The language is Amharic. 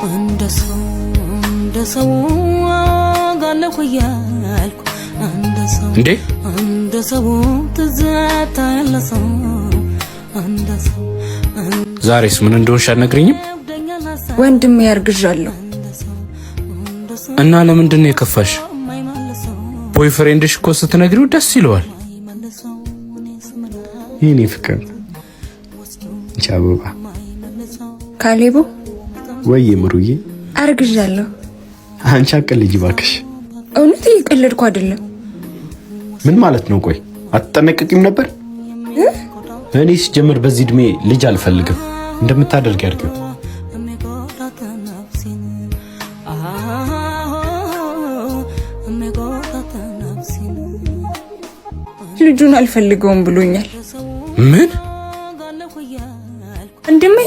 እንደሰው ጋለኩ ያልኩ እንደሰው ትዝታ ያለሰው እንደሰው ዛሬስ ምን እንደሆንሽ አትነግሪኝም? ወንድሜ ያርግዣለሁ። እና ለምንድን ነው የከፋሽ? ቦይፍሬንድሽ እኮ ስትነግሪው ደስ ይለዋል። የኔ ፍቅር ቻቦባ ካሌቦ ወይ ምሩዬ አርግዣለሁ። አንቺ አቀልጂ ባክሽ። እውነት እየቀለድኩ አይደለም። ምን ማለት ነው? ቆይ አትጠነቀቂም ነበር? እኔ ሲጀምር በዚህ እድሜ ልጅ አልፈልግም። እንደምታደርግ ያድርገው። ልጁን አልፈልገውም ብሎኛል። ምን ወንድሜ